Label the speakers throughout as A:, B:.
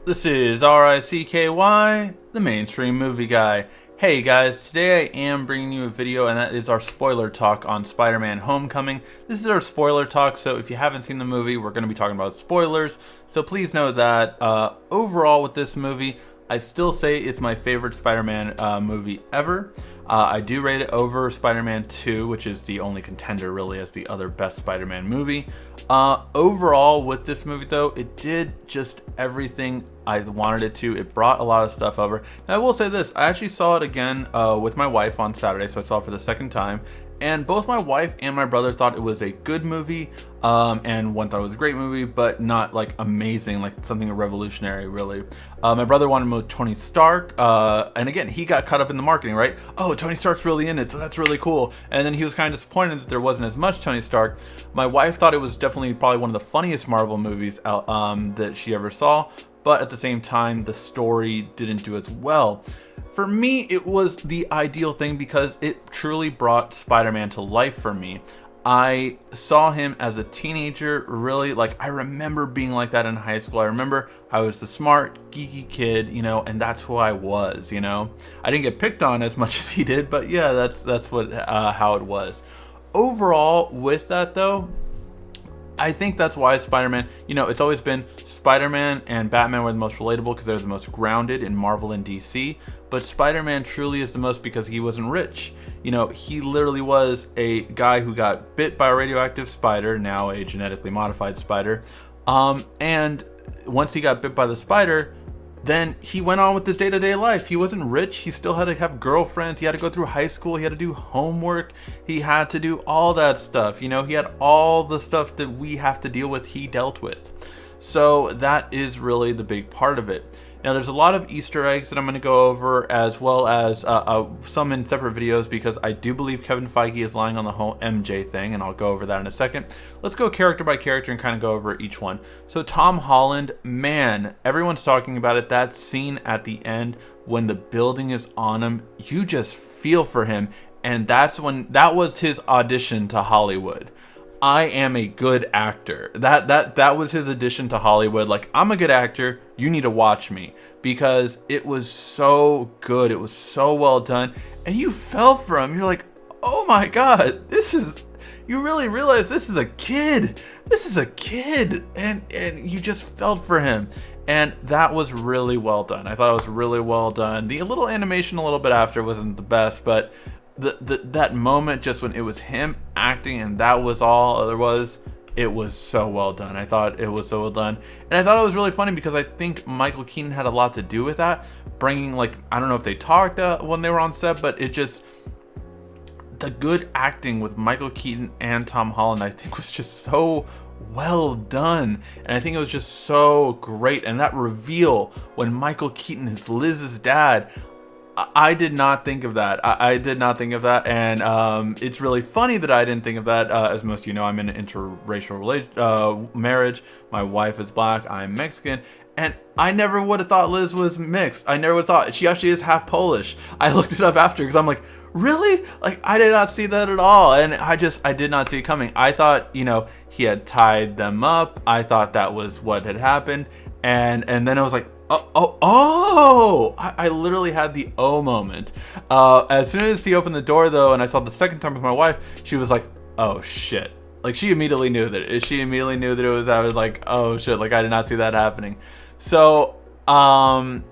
A: This is RICKY, the mainstream movie guy. Hey guys, today I am bringing you a video, and that is our spoiler talk on Spider-Man Homecoming. This is our spoiler talk, so if you haven't seen the movie, we're going to be talking about spoilers. So please know that overall with this movie, I still say it's my favorite Spider-Man movie ever. I do rate it over Spider-Man 2, which is the only contender really as the other best Spider-Man movie. Overall with this movie though, it did just everything I wanted it to. It brought a lot of stuff over. And I will say this, I actually saw it again with my wife on Saturday, so I saw it for the second time. And both my wife and my brother thought it was a good movie, and one thought it was a great movie, but not like amazing, like something revolutionary really. My brother wanted more Tony Stark, and again, he got caught up in the marketing, right? Oh, Tony Stark's really in it, so that's really cool. And then he was kind of disappointed that there wasn't as much Tony Stark. My wife thought it was definitely probably one of the funniest Marvel movies out, that she ever saw, but at the same time, the story didn't do as well. For me, it was the ideal thing because it truly brought Spider-Man to life for me. I saw him as a teenager, really, like, I remember being like that in high school. I remember I was the smart, geeky kid, you know, and that's who I was, you know. I didn't get picked on as much as he did, but yeah, that's what how it was. Overall, with that though, I think that's why Spider-Man, you know, it's always been Spider-Man and Batman were the most relatable because they're the most grounded in Marvel and DC. But Spider-Man truly is the most because he wasn't rich. You know, he literally was a guy who got bit by a radioactive spider, now a genetically modified spider. And once he got bit by the spider, then he went on with his day-to-day life. He wasn't rich. He still had to have girlfriends. He had to go through high school. He had to do homework. He had to do all that stuff. You know, he had all the stuff that we have to deal with, he dealt with. So that is really the big part of it. Now, there's a lot of Easter eggs that I'm going to go over, as well as some in separate videos, because I do believe Kevin Feige is lying on the whole MJ thing, and I'll go over that in a second. Let's go character by character and kind of go over each one. So Tom Holland, man, everyone's talking about it. That scene at the end when the building is on him, you just feel for him, and that was his audition to Hollywood. I am a good actor. That was his audition to Hollywood. Like, I'm a good actor. You need to watch me, because it was so good. It was so well done, and you fell for him. You're like, oh my God, you really realize this is a kid. This is a kid, and you just felt for him, and that was really well done. I thought it was really well done. The little animation a little bit after wasn't the best, but that moment just when it was him acting and that was all there was, it was so well done. I thought it was so well done, and I thought it was really funny because I think Michael Keaton had a lot to do with that, bringing, like, I don't know if they talked when they were on set, but it just, the good acting with Michael Keaton and Tom Holland, I think, was just so well done, and I think it was just so great. And that reveal when Michael Keaton is Liz's dad, I did not think of that. I did not think of that, and it's really funny that I didn't think of that. As most of you know, I'm in an interracial marriage. My wife is black, I'm Mexican, and I never would have thought Liz was mixed. I never would have thought. She actually is half Polish. I looked it up after because I'm like, really? Like, I did not see that at all, and I did not see it coming. I thought, you know, he had tied them up. I thought that was what had happened, and then I was like, oh! I literally had the oh moment. As soon as he opened the door though, and I saw the second time with my wife, she was like, oh shit. Like, she immediately knew that it was, I was like, oh shit, like, I did not see that happening. So,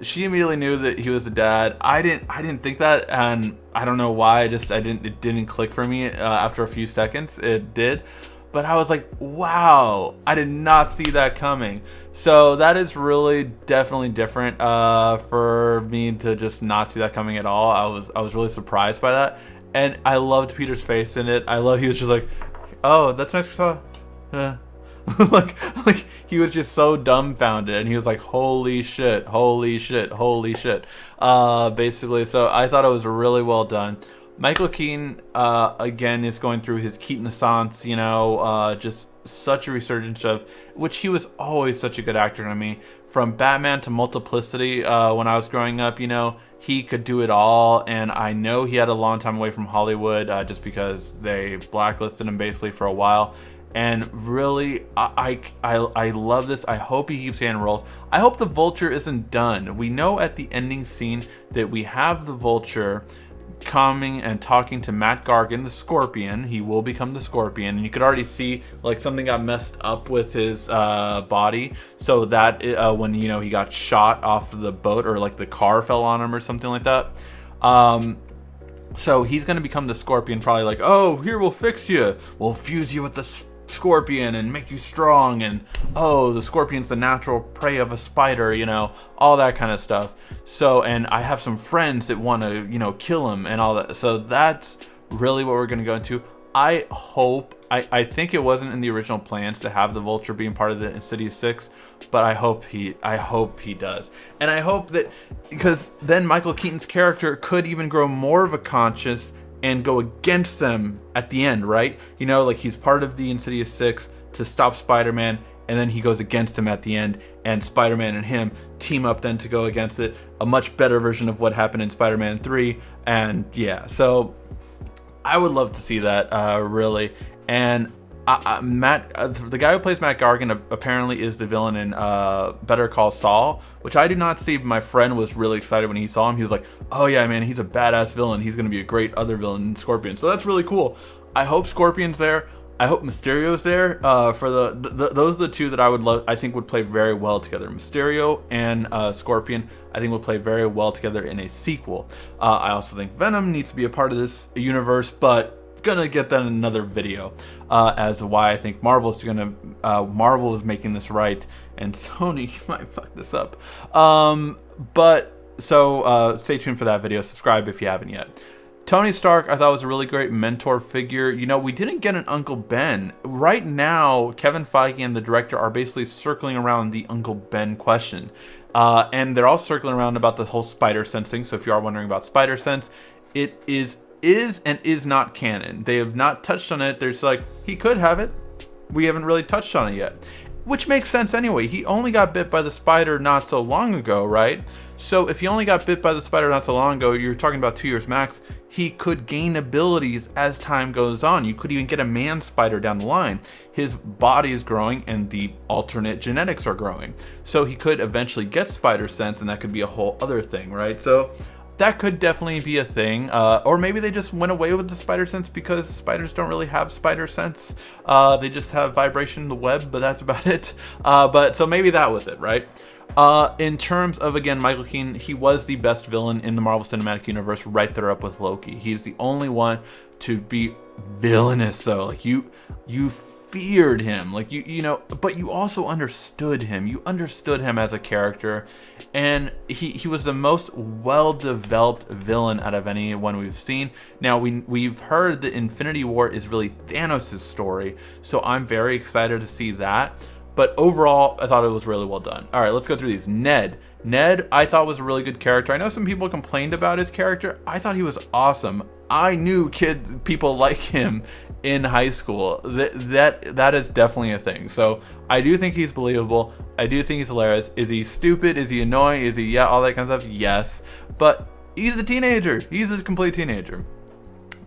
A: she immediately knew that he was the dad. I didn't think that, and I don't know why, it didn't click for me after a few seconds. It did. But I was like, wow, I did not see that coming. So that is really definitely different for me to just not see that coming at all. I was really surprised by that. And I loved Peter's face in it. He was just like, oh, that's nice. like he was just so dumbfounded, and he was like, holy shit, holy shit, holy shit. Basically, so I thought it was really well done. Michael Keaton, again, is going through his Keaton-assance, you know, just such a resurgence of, which he was always such a good actor to me. From Batman to Multiplicity, when I was growing up, you know, he could do it all, and I know he had a long time away from Hollywood, just because they blacklisted him basically for a while. And really, I love this. I hope he keeps getting roles. I hope the Vulture isn't done. We know at the ending scene that we have the Vulture coming and talking to Matt Gargan, the Scorpion. He will become the Scorpion, and you could already see like something got messed up with his body, so that when he got shot off of the boat, or like the car fell on him or something like that. So he's going to become the Scorpion, probably like, oh, here, we'll fix you. We'll fuse you with the Scorpion and make you strong. And, oh, the Scorpion's the natural prey of a spider, all that kind of stuff. So, and I have some friends that want to, kill him and all that. So that's really what we're going to go into. I hope, I think it wasn't in the original plans to have the Vulture being part of the Insidious 6, but I hope he does. And I hope that, because then Michael Keaton's character could even grow more of a conscience and go against them at the end, right? Like he's part of the Insidious 6 to stop Spider-Man, and then he goes against him at the end, and Spider-Man and him team up then to go against it. A much better version of what happened in Spider-Man 3, and yeah, so I would love to see that, really. And the guy who plays Matt Gargan apparently is the villain in Better Call Saul, which I did not see. But my friend was really excited when he saw him. He was like, "Oh yeah, man, he's a badass villain. He's gonna be a great other villain in Scorpion." So that's really cool. I hope Scorpion's there. I hope Mysterio's there. For those are the two that I think would play very well together. Mysterio and Scorpion, I think, would play very well together in a sequel. I also think Venom needs to be a part of this universe, but gonna get that in another video as to why I think Marvel is making this right, and Sony might fuck this up. But stay tuned for that video. Subscribe if you haven't yet. Tony Stark, I thought, was a really great mentor figure. We didn't get an Uncle Ben. Right now, Kevin Feige and the director are basically circling around the Uncle Ben question. And they're all circling around about the whole spider sense thing. So if you are wondering about spider sense, it is and is not canon. They have not touched on it. There's like, he could have it. We haven't really touched on it yet. Which makes sense anyway. He only got bit by the spider not so long ago, right? So if he only got bit by the spider not so long ago, you're talking about 2 years max. He could gain abilities as time goes on. You could even get a man spider down the line. His body is growing and the alternate genetics are growing. So he could eventually get spider sense, and that could be a whole other thing, right? So that could definitely be a thing. Or maybe they just went away with the spider sense because spiders don't really have spider sense. They just have vibration in the web, but that's about it. But so maybe that was it, right? In terms of, again, Michael Keaton, he was the best villain in the Marvel Cinematic Universe, right there up with Loki. He's the only one to be villainous, though. Like, you feared him, like, but you also understood him. You understood him as a character, and he was the most well-developed villain out of anyone we've seen. Now, we've heard that Infinity War is really Thanos' story, so I'm very excited to see that. But overall, I thought it was really well done. All right, let's go through these. Ned, I thought, was a really good character. I know some people complained about his character. I thought he was awesome. I knew people like him in high school. That is definitely a thing. So I do think he's believable. I do think he's hilarious. Is he stupid? Is he annoying? Is he, all that kind of stuff? Yes. But he's a teenager. He's a complete teenager.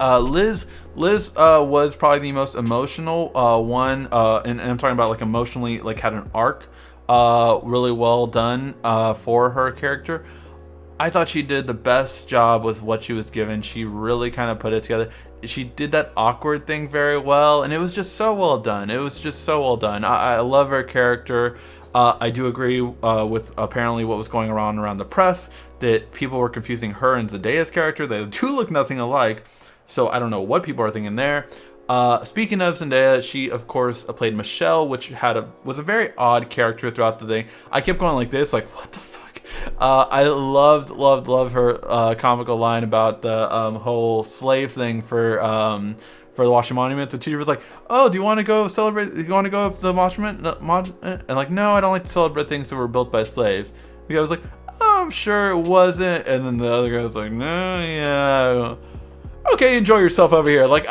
A: Liz was probably the most emotional one, and I'm talking about like emotionally, like had an arc, really well done for her character. I thought she did the best job with what she was given. She really kind of put it together. She did that awkward thing very well, and it was just so well done. I love her character. I do agree with apparently what was going around the press, that people were confusing her and Zendaya's character. They do look nothing alike. So I don't know what people are thinking there. Speaking of Zendaya, she of course played Michelle, which was a very odd character throughout the thing. I kept going like this, like, what the fuck? I loved her comical line about the whole slave thing for the Washington Monument. The teacher was like, "Oh, do you want to go celebrate? Do you want to go up to the monument?" And like, "No, I don't like to celebrate things that were built by slaves." The guy was like, "Oh, I'm sure it wasn't." And then the other guy was like, "No, yeah. Okay, enjoy yourself over here." Like,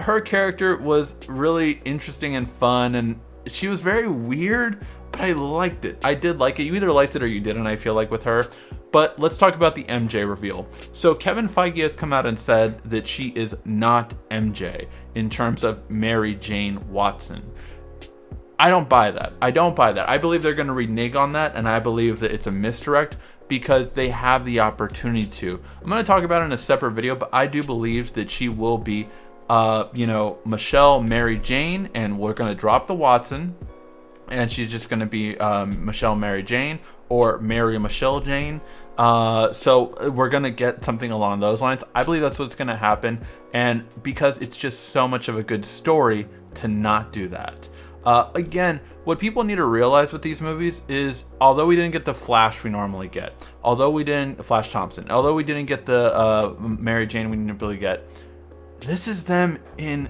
A: her character was really interesting and fun, and she was very weird, but I liked it. I did like it. You either liked it or you didn't, I feel like, with her. But let's talk about the MJ reveal. So Kevin Feige has come out and said that she is not MJ in terms of Mary Jane Watson. I don't buy that. I don't buy that. I believe they're going to renege on that, and I believe that it's a misdirect because they have the opportunity to. I'm going to talk about it in a separate video, but I do believe that she will be, Michelle Mary Jane, and we're going to drop the Watson, and she's just going to be Michelle Mary Jane or Mary Michelle Jane. So we're going to get something along those lines. I believe that's what's going to happen, and because it's just so much of a good story to not do that. Again, what people need to realize with these movies is, although we didn't get the Flash we normally get, Flash Thompson, although we didn't get the Mary Jane we normally get, this is them in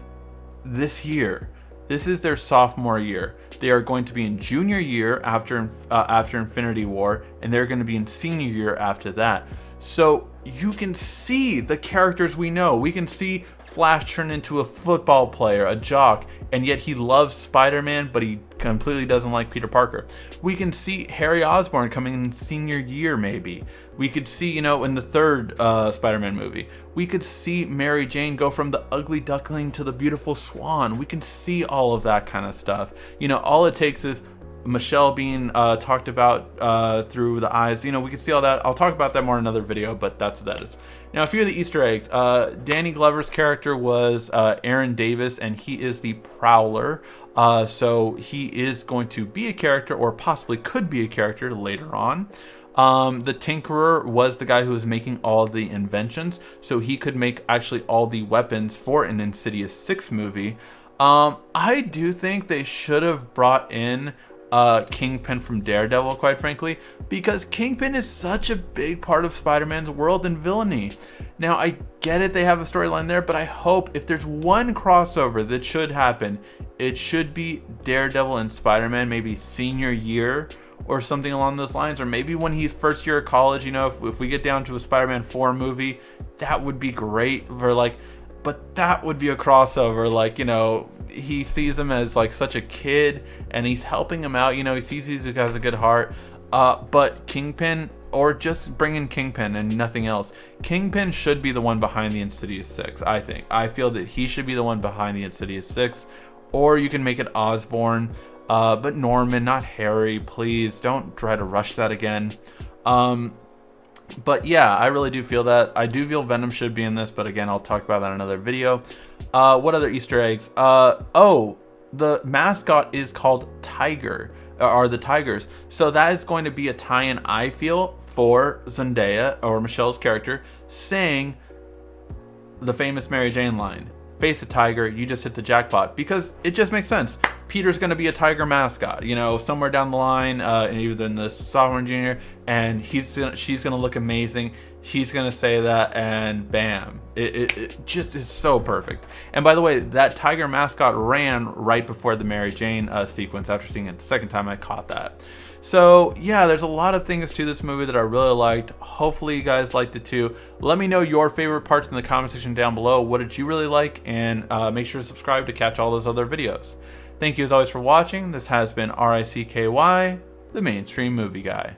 A: this year. This is their sophomore year. They are going to be in junior year after Infinity War, and they're going to be in senior year after that. So you can see the characters we know. We can see Flash turn into a football player, a jock, and yet he loves Spider-Man, but he completely doesn't like Peter Parker. We can see Harry Osborn coming in senior year, maybe. We could see, in the third Spider-Man movie, we could see Mary Jane go from the ugly duckling to the beautiful swan. We can see all of that kind of stuff. All it takes is Michelle being talked about through the eyes. We can see all that. I'll talk about that more in another video, but that's what that is. Now, a few of the Easter eggs. Danny Glover's character was Aaron Davis, and he is the Prowler. So he is going to be a character, or possibly could be a character later on. The Tinkerer was the guy who was making all the inventions, so he could make actually all the weapons for an Insidious 6 movie. I do think they should have brought in Kingpin from Daredevil, quite frankly, because Kingpin is such a big part of Spider-Man's world and villainy. Now, I get it, they have a storyline there, but I hope if there's one crossover that should happen, it should be Daredevil and Spider-Man, maybe senior year or something along those lines, or maybe when he's first year of college. If we get down to a Spider-Man 4 movie, that would be great for but that would be a crossover. He sees him as such a kid, and he's helping him out. He sees he has a good heart. But Kingpin, or just bring in Kingpin and nothing else. Kingpin should be the one behind the Insidious 6, I think. I feel that he should be the one behind the Insidious 6. Or you can make it Osborn, but Norman, not Harry. Please don't try to rush that again. But yeah, I really do feel that. I do feel Venom should be in this, but again, I'll talk about that in another video. What other Easter eggs? The mascot is called Tiger, or the Tigers. So that is going to be a tie-in, I feel, for Zendaya, or Michelle's character, saying the famous Mary Jane line, "Face a tiger, you just hit the jackpot," because it just makes sense. Peter's going to be a tiger mascot, somewhere down the line, either in the sophomore and junior, and she's going to look amazing. She's going to say that, and bam. It just is so perfect. And by the way, that tiger mascot ran right before the Mary Jane sequence. After seeing it the second time, I caught that. So yeah, there's a lot of things to this movie that I really liked. Hopefully you guys liked it too. Let me know your favorite parts in the comment section down below. What did you really like? And make sure to subscribe to catch all those other videos. Thank you as always for watching. This has been RICKY, the Mainstream Movie Guy.